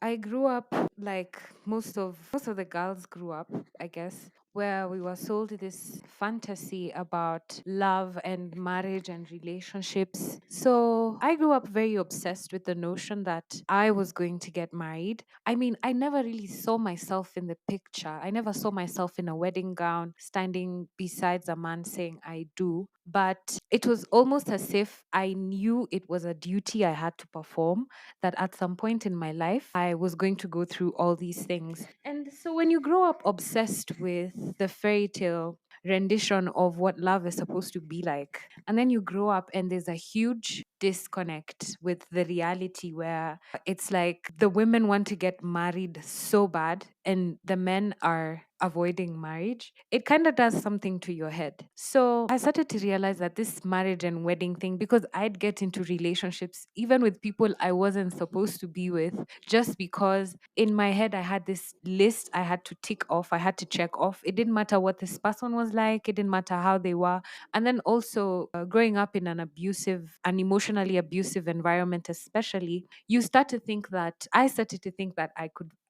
I grew up like most of the girls grew up, I guess, where we were sold this fantasy about love and marriage and relationships. So I grew up very obsessed with the notion that I was going to get married. I mean, I never really saw myself in the picture. I never saw myself in a wedding gown standing besides a man saying I do. But it was almost as if I knew it was a duty I had to perform, that at some point in my life, I was going to go through all these things. And so when you grow up obsessed with the fairy tale rendition of what love is supposed to be like, and then you grow up and there's a huge disconnect with the reality where it's like the women want to get married so bad and the men are avoiding marriage, it kind of does something to your head. So I started to realize that this marriage and wedding thing, because I'd get into relationships even with people I wasn't supposed to be with, just because in my head I had this list I had to tick off, I had to check off. It didn't matter what this person was like, it didn't matter how they were. And then also, growing up in an emotionally abusive environment, especially, you start to think that I started to think that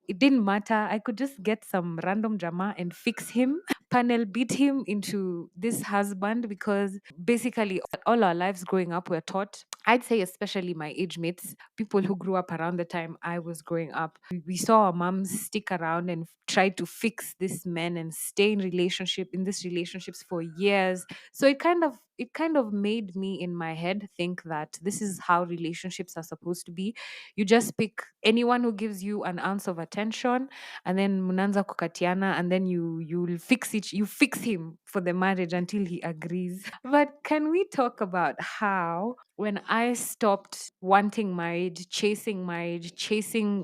it didn't matter. I could just get some random drama and fix him, panel beat him into this husband, because basically all our lives growing up we're taught, I'd say especially my age mates, people who grew up around the time I was growing up, we saw our moms stick around and try to fix this men and stay in these relationships for years. So it kind of made me in my head think that this is how relationships are supposed to be. You just pick anyone who gives you an ounce of attention, and then mnaanza kukatiana, and then you fix him for the marriage until he agrees. But can we talk about how when I stopped wanting marriage, chasing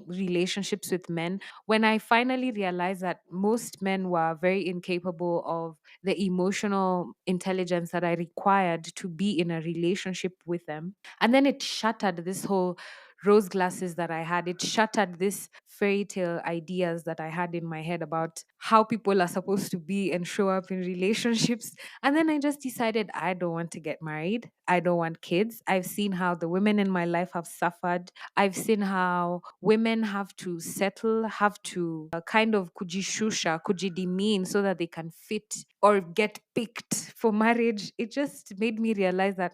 relationships with men, when I finally realized that most men were very incapable of the emotional intelligence that I required to be in a relationship with them. And then it shattered this whole rose glasses that I had. It shattered this fairy tale ideas that I had in my head about how people are supposed to be and show up in relationships. And then I just decided I don't want to get married. I don't want kids. I've seen how the women in my life have suffered. I've seen how women have to settle, have to kind of kujishusha, kujidemean so that they can fit or get picked for marriage. It just made me realize that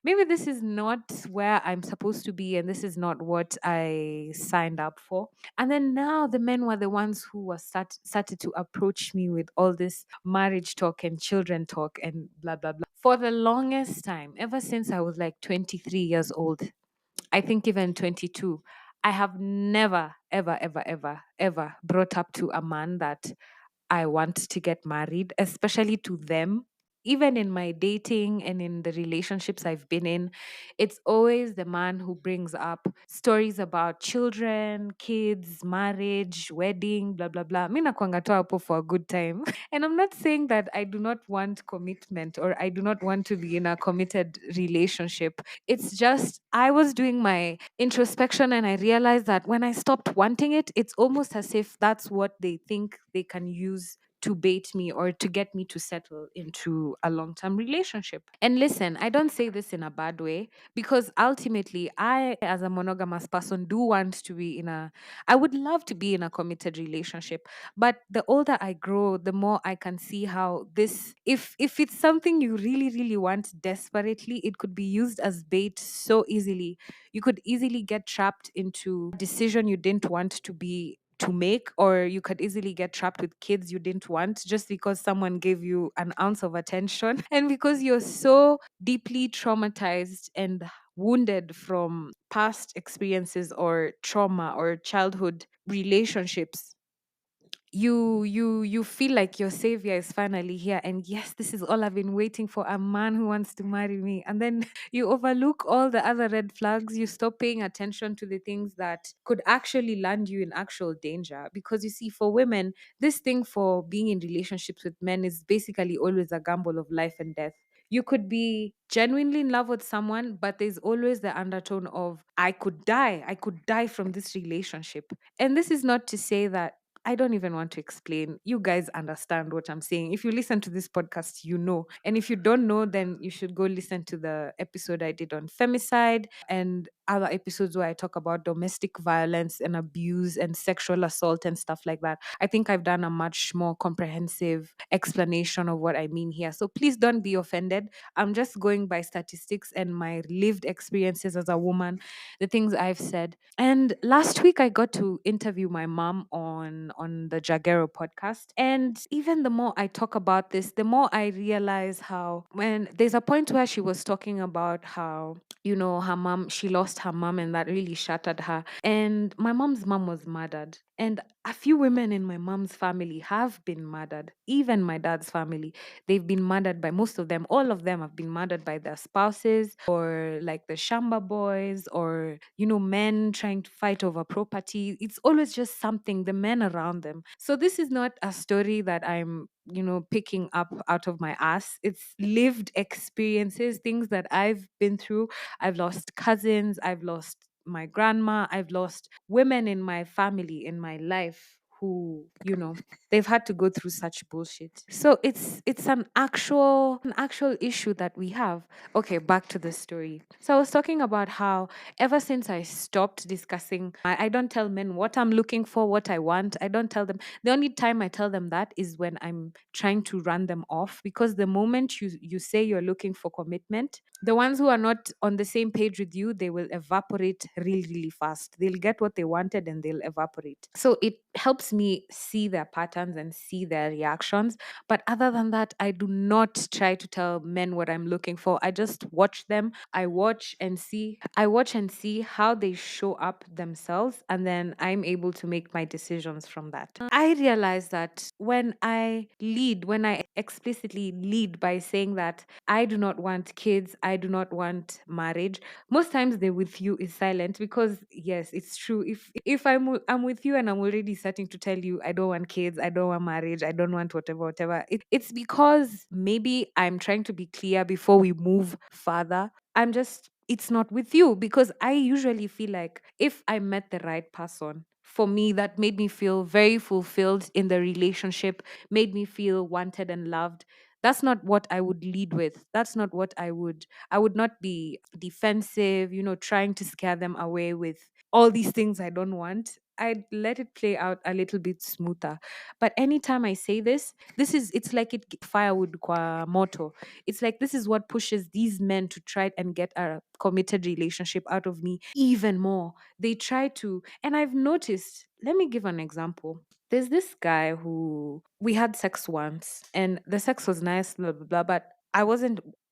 maybe this is not where I'm supposed to be, and this is not what I signed up for. And then now the men were the ones who started to approach me with all this marriage talk and children talk and blah blah blah. For the longest time, ever since I was like 23 years old, I think even 22, I have never, ever, ever, ever, ever brought up to a man that I want to get married, especially to them. Even in my dating and in the relationships I've been in, it's always the man who brings up stories about children, kids, marriage, wedding, blah, blah, blah. Mi nakuanga tu hapo for a good time. And I'm not saying that I do not want commitment or I do not want to be in a committed relationship. It's just I was doing my introspection and I realized that when I stopped wanting it, it's almost as if that's what they think they can use to bait me or to get me to settle into a long term relationship. And listen, I don't say this in a bad way, because ultimately, I, as a monogamous person, do want to be I would love to be in a committed relationship. But the older I grow, the more I can see how if it's something you really, really want desperately, it could be used as bait so easily. You could easily get trapped into a decision you didn't want to make, or you could easily get trapped with kids you didn't want just because someone gave you an ounce of attention and because you're so deeply traumatized and wounded from past experiences or trauma or childhood relationships. You feel like your savior is finally here, and yes, this is all I've been waiting for, a man who wants to marry me. And then you overlook all the other red flags. You stop paying attention to the things that could actually land you in actual danger, because you see, for women, this thing for being in relationships with men is basically always a gamble of life and death. You could be genuinely in love with someone, but there's always the undertone of I could die from this relationship. And this is not to say that I don't even want to explain. You guys understand what I'm saying. If you listen to this podcast, you know. And if you don't know, then you should go listen to the episode I did on femicide and other episodes where I talk about domestic violence and abuse and sexual assault and stuff like that. I think I've done a much more comprehensive explanation of what I mean here. So please don't be offended. I'm just going by statistics and my lived experiences as a woman, the things I've said. And last week I got to interview my mom on the Jagero podcast. And even the more I talk about this, the more I realize how when there's a point where she was talking about how, you know, her mom, she lost her mom and that really shattered her. And my mom's mom was murdered. And a few women in my mom's family have been murdered. Even my dad's family, they've been murdered by most of them. All of them have been murdered by their spouses or like the Shamba boys or, you know, men trying to fight over property. It's always just something, the men around them. So this is not a story that I'm, you know, picking up out of my ass. It's lived experiences, things that I've been through. I've lost cousins, I've lost my grandma, I've lost women in my family, in my life who, you know, they've had to go through such bullshit. So it's an actual issue that we have. Okay, back to the story. So I was talking about how ever since I stopped discussing, I don't tell men what I'm looking for, what I want. I don't tell them. The only time I tell them that is when I'm trying to run them off, because the moment you say you're looking for commitment, the ones who are not on the same page with you, they will evaporate really, really fast. They'll get what they wanted and they'll evaporate. So it helps me see their patterns and see their reactions. But other than that, I do not try to tell men what I'm looking for. I just watch them. I watch and see how they show up themselves. And then I'm able to make my decisions from that. I realize that when I explicitly lead by saying that I do not want kids, I do not want marriage, most times the with you is silent, because yes, it's true. If I'm with you and I'm already starting to tell you I don't want kids, I don't want marriage, I don't want whatever, it's because maybe I'm trying to be clear before we move further. It's not with you, because I usually feel like if I met the right person for me that made me feel very fulfilled in the relationship, made me feel wanted and loved, that's not what I would lead with. That's not what I would not be defensive, you know, trying to scare them away with all these things I don't want. I'd let it play out a little bit smoother. But anytime I say it's like firewood qua moto. It's like this is what pushes these men to try and get a committed relationship out of me even more. They try to, and I've noticed, let me give an example. There's this guy who we had sex once and the sex was nice, blah, blah, blah, but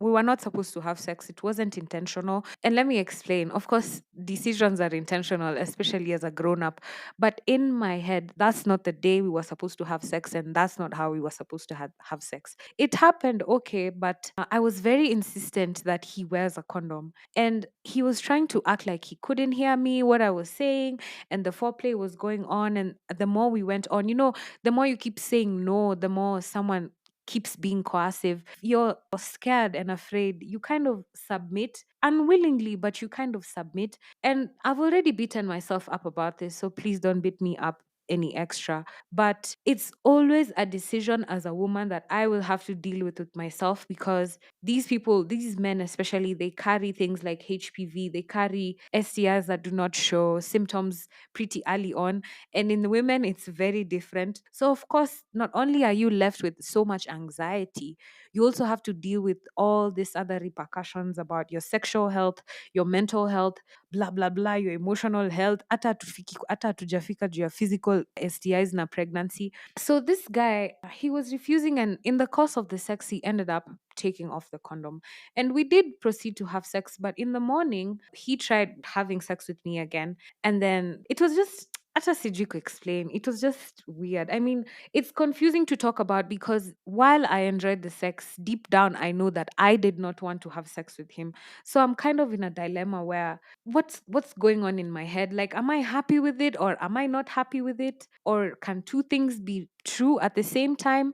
we were not supposed to have sex. It wasn't intentional. And let me explain. Of course, decisions are intentional, especially as a grown up. But in my head, that's not the day we were supposed to have sex, and that's not how we were supposed to have sex. It happened, okay, but I was very insistent that he wears a condom. And he was trying to act like he couldn't hear me, what I was saying, and the foreplay was going on. And the more we went on, you know, the more you keep saying no, the more someone keeps being coercive. You're scared and afraid. You kind of submit unwillingly, but you kind of submit. And I've already beaten myself up about this, so please don't beat me up any extra. But it's always a decision as a woman that I will have to deal with myself, because these people, these men especially, they carry things like HPV, they carry STIs that do not show symptoms pretty early on. And in the women, it's very different. So, of course, not only are you left with so much anxiety, you also have to deal with all these other repercussions about your sexual health, your mental health, blah, blah, blah, your emotional health, hata tujafika juu ya physical STIs na pregnancy. So this guy, he was refusing, and in the course of the sex, he ended up taking off the condom. And we did proceed to have sex, but in the morning, he tried having sex with me again. And then it was just hata sijui explain. It was just weird. I mean, it's confusing to talk about, because while I enjoyed the sex, deep down I know that I did not want to have sex with him. So I'm kind of in a dilemma where what's going on in my head? Like, am I happy with it or am I not happy with it? Or can two things be true at the same time?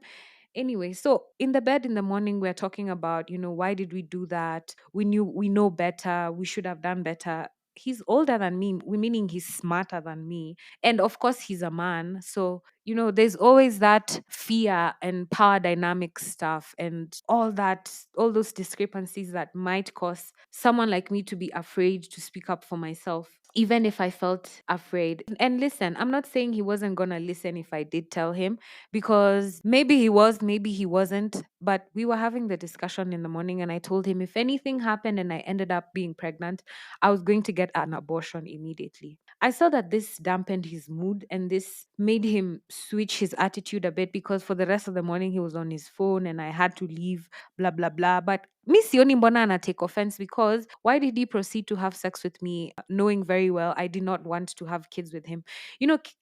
Anyway, so in the bed in the morning, we're talking about, you know, why did we do that? We know better. We should have done better. He's older than me, meaning he's smarter than me. And of course, he's a man. So, there's always that fear and power dynamic stuff and all those discrepancies that might cause someone like me to be afraid to speak up for myself, even if I felt afraid. And listen, I'm not saying he wasn't going to listen if I did tell him, because maybe he was, maybe he wasn't. But we were having the discussion in the morning, and I told him if anything happened and I ended up being pregnant, I was going to get an abortion immediately. I saw that this dampened his mood and this made him switch his attitude a bit, because for the rest of the morning he was on his phone and I had to leave, blah, blah, blah. But mi sioni mbona ana take offense, because why did he proceed to have sex with me knowing very well I did not want to have kids with him?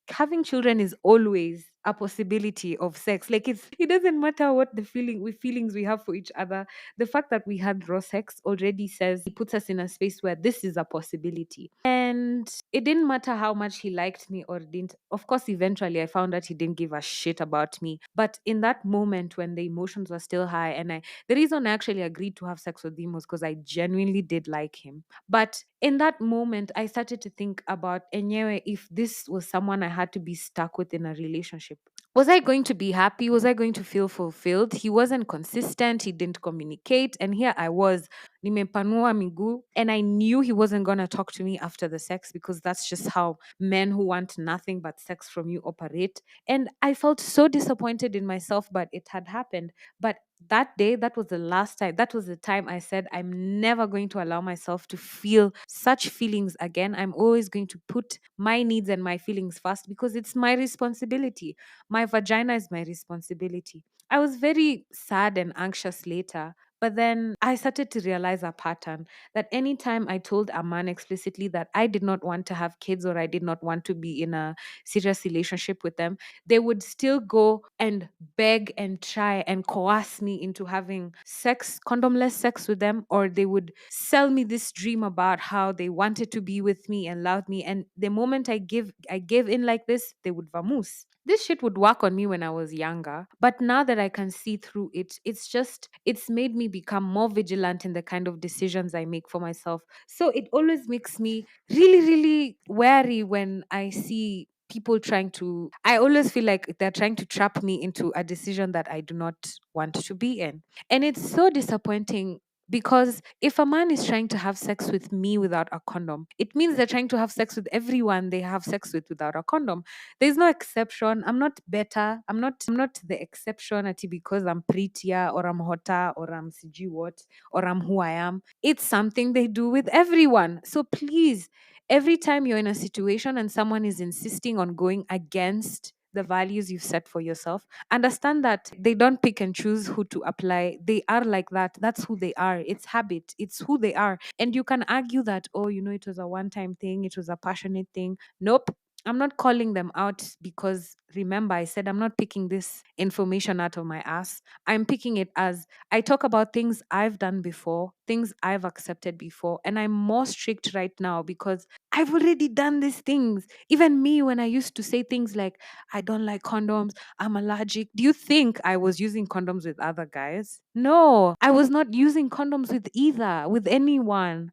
Having children is always a possibility of sex. Like, it doesn't matter what feelings we have for each other. The fact that we had raw sex already says, it puts us in a space where this is a possibility. And it didn't matter how much he liked me or didn't. Of course, eventually I found out he didn't give a shit about me. But in that moment when the emotions were still high, and the reason I actually agreed to have sex with him was because I genuinely did like him. But in that moment, I started to think about, enyewe, if this was someone I had to be stuck with in a relationship, was I going to be happy? Was I going to feel fulfilled? He wasn't consistent. He didn't communicate. And here I was, nimepanua miguu, and I knew he wasn't going to talk to me after the sex, because that's just how men who want nothing but sex from you operate. And I felt so disappointed in myself, but it had happened. But that day, that was the last time, that was the time I said, I'm never going to allow myself to feel such feelings again. I'm always going to put my needs and my feelings first, because it's my responsibility. My vagina is my responsibility. I was very sad and anxious later, but then I started to realize a pattern, that anytime I told a man explicitly that I did not want to have kids or I did not want to be in a serious relationship with them, they would still go and beg and try and coerce me into having sex, condomless sex with them, or they would sell me this dream about how they wanted to be with me and love me. And the moment I gave in like this, they would vamoose. This shit would work on me when I was younger, but now that I can see through it, it's made me become more vigilant in the kind of decisions I make for myself. So it always makes me really, really wary when I see people trying to, I always feel like they're trying to trap me into a decision that I do not want to be in. And it's so disappointing, because if a man is trying to have sex with me without a condom, it means they're trying to have sex with everyone they have sex with without a condom. There's no exception. I'm not better. I'm not the exception at because I'm prettier or I'm hotter or I'm siji what or I'm who I am. It's something they do with everyone. So please, every time you're in a situation and someone is insisting on going against the values you've set for yourself, understand that they don't pick and choose who to apply. They are like that. That's who they are. It's habit. It's who they are. And you can argue that, oh, it was a one time thing, it was a passionate thing. Nope. I'm not calling them out, because remember, I said I'm not picking this information out of my ass. I'm picking it as I talk about things I've done before, things I've accepted before, and I'm more strict right now because I've already done these things. Even me, when I used to say things like, I don't like condoms, I'm allergic. Do you think I was using condoms with other guys? No, I was not using condoms with anyone.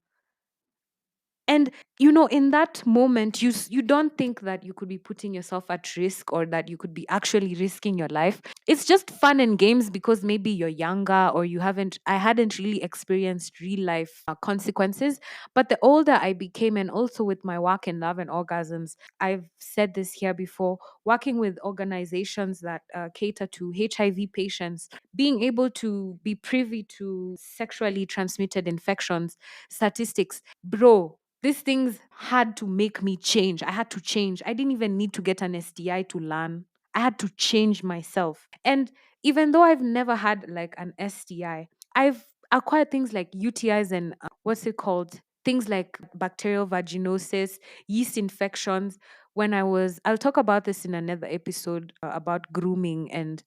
And in that moment, you don't think that you could be putting yourself at risk, or that you could be actually risking your life. It's just fun and games, because maybe you're younger, or I hadn't really experienced real life consequences. But the older I became, and also with my work in love and orgasms, I've said this here before, working with organizations that cater to HIV patients, being able to be privy to sexually transmitted infections statistics, bro, these things had to make me change. I had to change. I didn't even need to get an STI to learn. I had to change myself. And even though I've never had like an STI, I've acquired things like UTIs and what's it called? Things like bacterial vaginosis, yeast infections. I'll talk about this in another episode about grooming and,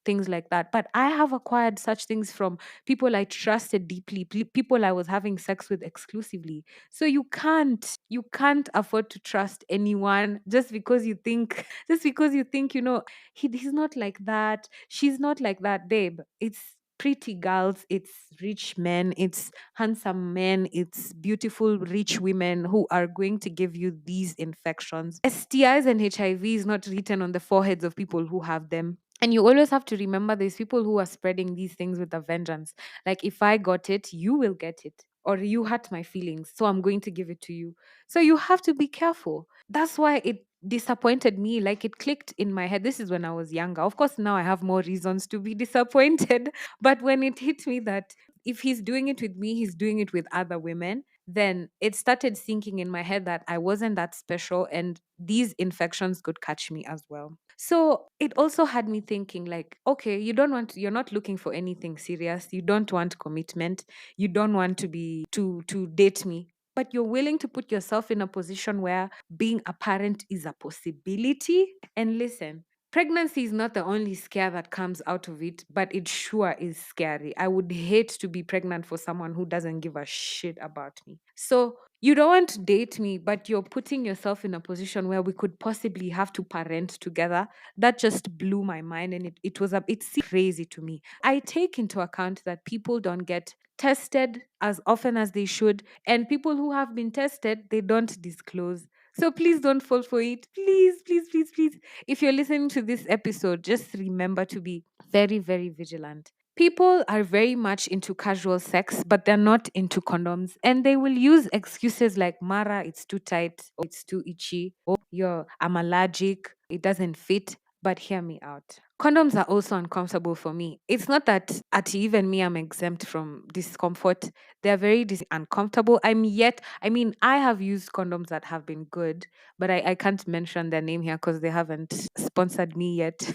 things like that. But I have acquired such things from people I trusted deeply, people I was having sex with exclusively. So you can't afford to trust anyone just because you think he's not like that, she's not like that, babe. It's pretty girls, it's rich men, it's handsome men, it's beautiful rich women who are going to give you these infections. STIs and HIV is not written on the foreheads of people who have them. And you always have to remember there's people who are spreading these things with a vengeance. Like, if I got it, you will get it. Or you hurt my feelings, so I'm going to give it to you. So you have to be careful. That's why it disappointed me. Like, it clicked in my head. This is when I was younger. Of course, now I have more reasons to be disappointed. But when it hit me that if he's doing it with me, he's doing it with other women, then it started sinking in my head that I wasn't that special and these infections could catch me as well. So it also had me thinking, like, okay, you're not looking for anything serious. You don't want commitment. You don't want to be to date me, but you're willing to put yourself in a position where being a parent is a possibility. And listen, pregnancy is not the only scare that comes out of it, but it sure is scary. I would hate to be pregnant for someone who doesn't give a shit about me. So you don't want to date me, but you're putting yourself in a position where we could possibly have to parent together. That just blew my mind, and it seemed crazy to me. I take into account that people don't get tested as often as they should, and people who have been tested, they don't disclose. So please don't fall for it. Please, please, please, please. If you're listening to this episode, just remember to be very, very vigilant. People are very much into casual sex, but they're not into condoms. And they will use excuses like, Mara, it's too tight, or it's too itchy, or I'm allergic, it doesn't fit. But hear me out. Condoms are also uncomfortable for me. It's not that at even me I'm exempt from discomfort. They're very uncomfortable. I have used condoms that have been good, but I can't mention their name here because they haven't sponsored me yet.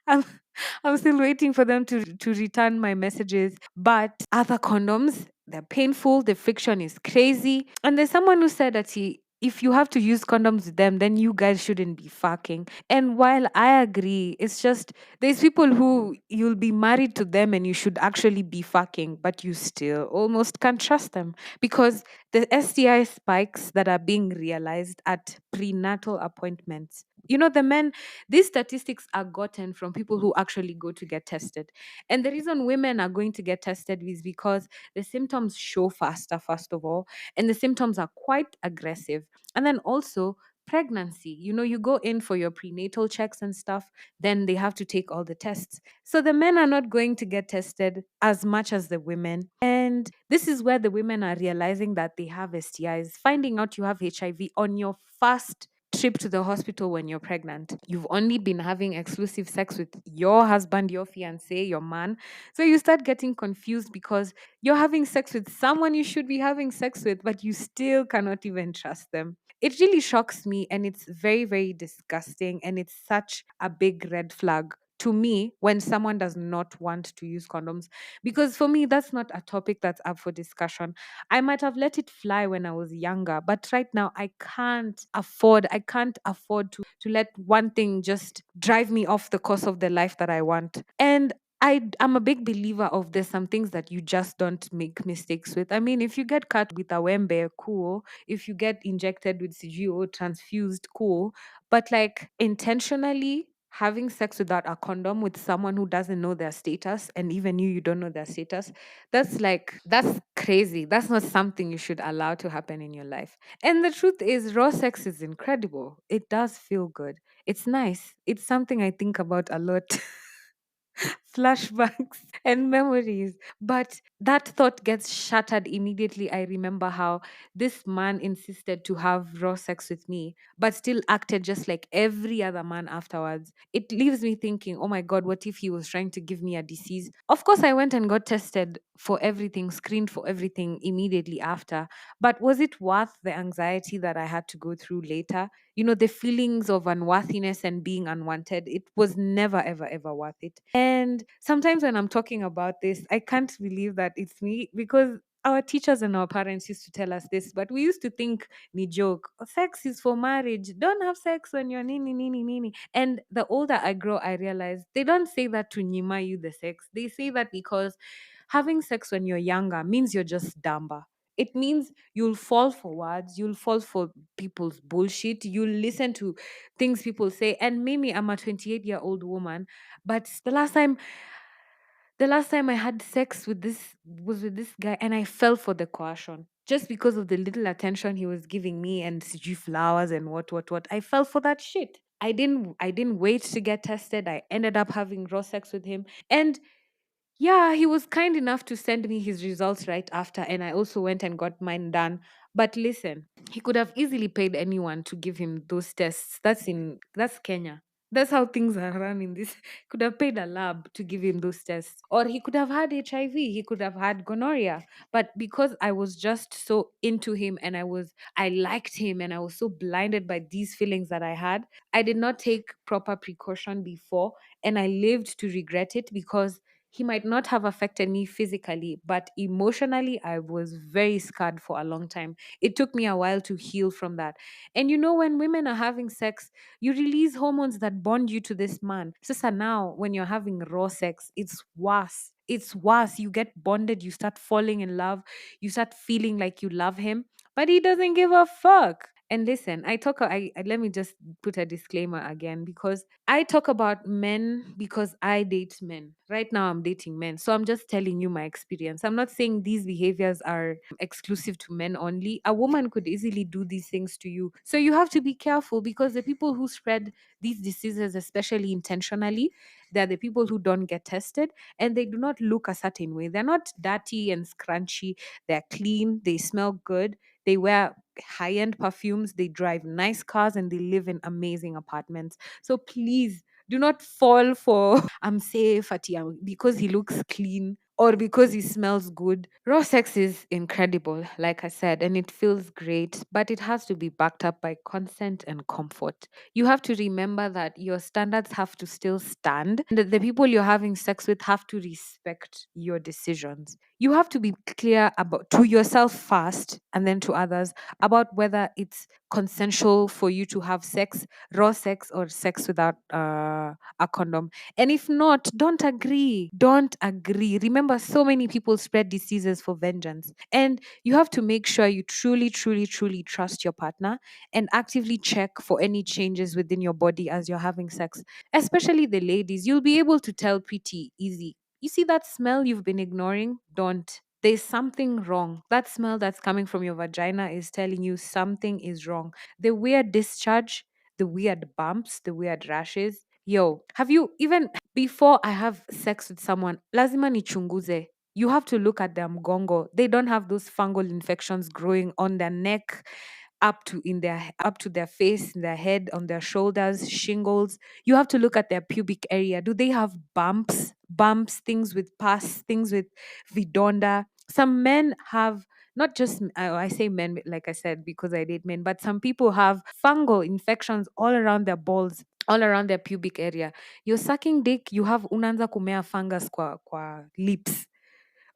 I'm, I'm still waiting for them to return my messages. But other condoms, they're painful. The friction is crazy. And there's someone who said that if you have to use condoms with them, then you guys shouldn't be fucking. And while I agree, it's just there's people who you'll be married to them and you should actually be fucking, but you still almost can't trust them because the STI spikes that are being realized at prenatal appointments. The men, these statistics are gotten from people who actually go to get tested. And the reason women are going to get tested is because the symptoms show faster, first of all, and the symptoms are quite aggressive. And then also, pregnancy, you go in for your prenatal checks and stuff, then they have to take all the tests. So the men are not going to get tested as much as the women. And this is where the women are realizing that they have STIs, finding out you have HIV on your first trip to the hospital when you're pregnant. You've only been having exclusive sex with your husband, your fiance, your man. So you start getting confused because you're having sex with someone you should be having sex with, but you still cannot even trust them. It really shocks me and it's very, very disgusting. And it's such a big red flag to me when someone does not want to use condoms. Because for me, that's not a topic that's up for discussion. I might have let it fly when I was younger, but right now I can't afford to let one thing just drive me off the course of the life that I want. And I'm a big believer of there's some things that you just don't make mistakes with. I mean, if you get cut with a wembe, cool. If you get injected with CGO, transfused, cool. But like intentionally having sex without a condom with someone who doesn't know their status, and even you don't know their status, that's crazy. That's not something you should allow to happen in your life. And the truth is, raw sex is incredible. It does feel good. It's nice. It's something I think about a lot. Flashbacks and memories. But that thought gets shattered immediately. I remember how this man insisted to have raw sex with me, but still acted just like every other man afterwards. It leaves me thinking, oh my God, what if he was trying to give me a disease? Of course, I went and got tested for everything, screened for everything immediately after. But was it worth the anxiety that I had to go through later? The feelings of unworthiness and being unwanted, it was never, ever, ever worth it. And sometimes when I'm talking about this, I can't believe that it's me because our teachers and our parents used to tell us this, but we used to think ni joke. Sex is for marriage. Don't have sex when you're nini nini nini. And the older I grow, I realize they don't say that to nima you the sex. They say that because having sex when you're younger means you're just dumber. It means you'll fall for words, you'll fall for people's bullshit, you'll listen to things people say. And maybe I'm a 28-year-old woman, but the last time The last time I had sex with this was with this guy, and I fell for the coercion just because of the little attention he was giving me and CG flowers and what. I fell for that shit. I didn't wait to get tested. I ended up having raw sex with him. And yeah, he was kind enough to send me his results right after, and I also went and got mine done. But listen, he could have easily paid anyone to give him those tests. That's Kenya. That's how things are run in this. Could have paid a lab to give him those tests. Or he could have had HIV, he could have had gonorrhea. But because I was just so into him and I liked him and I was so blinded by these feelings that I had, I did not take proper precaution before, and I lived to regret it because he might not have affected me physically, but emotionally, I was very scarred for a long time. It took me a while to heal from that. And when women are having sex, you release hormones that bond you to this man. So now, when you're having raw sex, it's worse. It's worse. You get bonded, you start falling in love, you start feeling like you love him, but he doesn't give a fuck. And listen, let me just put a disclaimer again, because I talk about men because I date men. Right now, I'm dating men. So I'm just telling you my experience. I'm not saying these behaviors are exclusive to men only. A woman could easily do these things to you. So you have to be careful, because the people who spread these diseases, especially intentionally, they're the people who don't get tested, and they do not look a certain way. They're not dirty and scrunchy. They're clean. They smell good. They wear high end perfumes. They drive nice cars, and they live in amazing apartments. So please do not fall for I'm safe at because he looks clean or because he smells good. Raw sex is incredible, like I said, and it feels great, but it has to be backed up by consent and comfort. You have to remember that your standards have to still stand, and that the people you're having sex with have to respect your decisions. You have to be clear about to yourself first and then to others about whether it's consensual for you to have sex, raw sex, or sex without a condom. And if not, don't agree. Don't agree. Remember, so many people spread diseases for vengeance. And you have to make sure you truly, truly, truly trust your partner and actively check for any changes within your body as you're having sex. Especially the ladies, you'll be able to tell pretty easy. You see that smell you've been ignoring? Don't. There's something wrong. That smell that's coming from your vagina is telling you something is wrong. The weird discharge, the weird bumps, the weird rashes. Yo, have you even before I have sex with someone, lazima nichunguze. You have to look at their mgongo. They don't have those fungal infections growing on their neck, up to their face, in their head, on their shoulders, shingles. You have to look at their pubic area. Do they have bumps, things with pus, things with vidonda? Some men have not just I say men, like I said, because I date men, but some people have fungal infections all around their balls, all around their pubic area. You're sucking dick, you have unaanza kumea fungus kwa lips,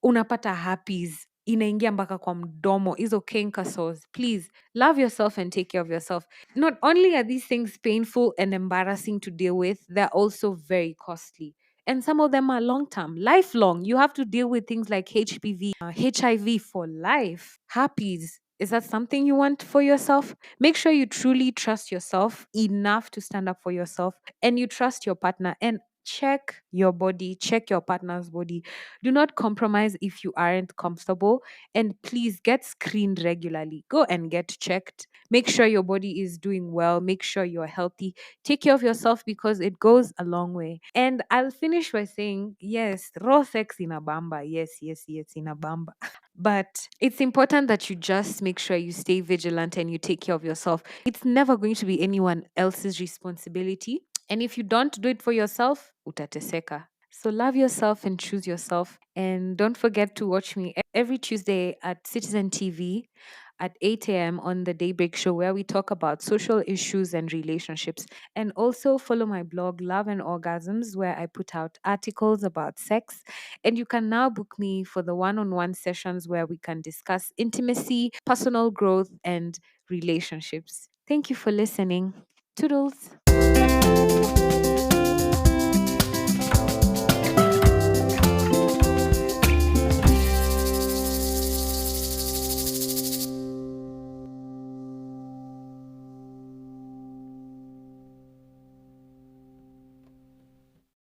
unapata herpes inaingia mpaka kwa mdomo, hizo canker sores. Please love yourself and take care of yourself. Not only are these things painful and embarrassing to deal with, they're also very costly. And some of them are long term, lifelong. You have to deal with things like HPV, HIV for life. Herpes. Is that something you want for yourself? Make sure you truly trust yourself enough to stand up for yourself, and you trust your partner, and check your body, check your partner's body. Do not compromise if you aren't comfortable. And please get screened regularly. Go and get checked. Make sure your body is doing well. Make sure you're healthy. Take care of yourself, because it goes a long way. And I'll finish by saying, yes, raw sex in a bamba. Yes, yes, yes, in a bamba. But it's important that you just make sure you stay vigilant and you take care of yourself. It's never going to be anyone else's responsibility. And if you don't do it for yourself, utateseka. So love yourself and choose yourself. And don't forget to watch me every Tuesday at Citizen TV at 8 a.m. on the Daybreak Show, where we talk about social issues and relationships. And also follow my blog, Love and Orgasms, where I put out articles about sex. And you can now book me for the one on one sessions where we can discuss intimacy, personal growth, and relationships. Thank you for listening. Toodles.